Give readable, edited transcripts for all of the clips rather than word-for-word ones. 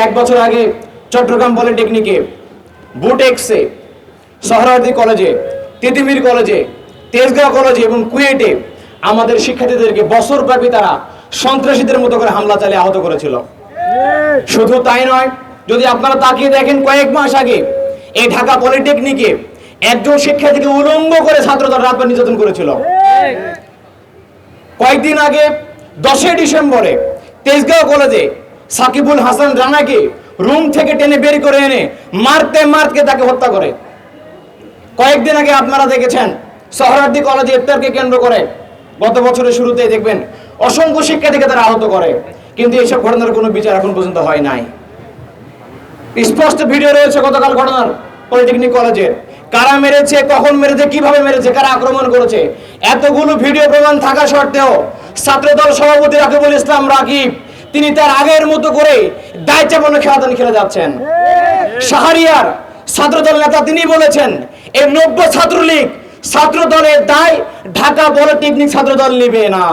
এক বছর আগে চট্টগ্রাম পলিটেকনিকে, বুটেক্সে, সোহরাওয়ার্দী কলেজে, তিতুমির কলেজে, তেজগাঁও কলেজে এবং কুয়েটে আমাদের শিক্ষার্থীদেরকে বছরব্যাপী তারা সন্ত্রাসীদের মতো করে হামলা চালিয়ে আহত করেছিল। শুধু তাই নয়, যদি আপনারা তাকিয়ে দেখেন, কয়েক মাস আগে এই ঢাকা পলিটেকনিকে একজন শিক্ষার্থীকে উলঙ্গ করে ছাত্রদল রাতভর নির্যাতন করেছিল। কয়েকদিন আগে 10 ডিসেম্বরে তেজগাঁও কলেজে সাকিবুল হাসান রানাকে রুম থেকে টেনে বের করে এনে মারতে মারতে তাকে হত্যা করে। কয়েকদিন আগে আপনারা দেখেছেন সোহরাওয়ার্দী কলেজে ইফতারকে কেন্দ্র করে গত বছরের শুরুতেই দেখবেন অসংখ্য শিক্ষার্থীকে তারা আহত করে, কিন্তু এইসব ঘটনার কোনো বিচার এখন পর্যন্ত হয় নাই। স্পষ্ট ভিডিও রয়েছে গতকাল ঘটনার পলিটেকনিক কলেজের, কারা মেরেছে, কখন মেরেছে, কিভাবে মেরেছে, কারা আক্রমণ করেছে, এতগুলো ভিডিও প্রমাণ থাকা সত্ত্বেও ছাত্রদল সভাপতি রাকিবুল ইসলাম রাকিব তিনি তার আগের মতো করে দায় চাপানো খেলাদানি খেলে যাচ্ছেন। শাহরিয়ার ছাত্রদল নেতা তিনি বলেছেন এই 90 ছাত্রলীগ ছাত্রদলের দায় ঢাকা পলিটেকনিক ছাত্রদল নেবে না।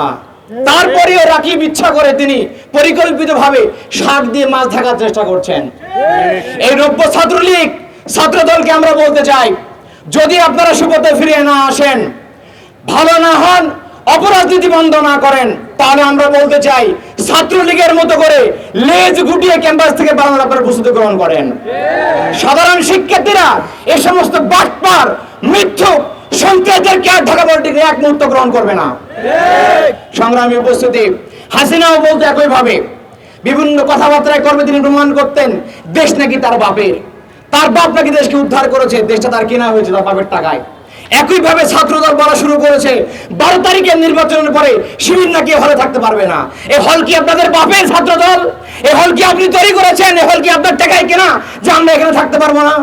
তারপরেও রাকিব ইচ্ছা করে তিনি পরিকল্পিতভাবে শাক দিয়ে মাছ ঢাকার চেষ্টা করছেন। এই 90 ছাত্রলীগ ছাত্রদলকে আমরা বলতে চাই, যদি আপনারা সুপথে ফিরে না আসেন, ভালো না হন, অপরাজনীতি বন্ধ না করেন, তাহলে আমরা বলতে চাই ছাত্রলীগের মতো করে লেজ গুটিয়ে ক্যাম্পাস থেকে বাংলা আপনারা প্রস্তুতি গ্রহণ করেন। সাধারণ শিক্ষার্থীরা এই সমস্ত বাটপার মিথ্যুক সন্ত্রাসীদেরকে আর ঢাকা পলিটেকনিক এক মুহূর্ত গ্রহণ করবে না। সংগ্রামী উপস্থিতি, হাসিনাও বলতে একইভাবে বিভিন্ন কথাবার্তায় কর্মে তিনি প্রমাণ করতেন দেশ নাকি তার বাপের, তার বাপ নাকি দেশকে উদ্ধার করেছে, দেশটা তার কেনা হয়েছে তার বাপের টাকায়। একইভাবে ছাত্রদল বলা শুরু করেছে 12 তারিখের নির্বাচনের পরে শিবির নাকি হলে থাকতে পারবে না। এই হল কি আপনাদের বাপের ছাত্রদল? এই হল কি আপনি তৈরি করেছেন? এই হল কি আপনার টাকায় কেনা যে আমরা এখানে থাকতে পারবো না?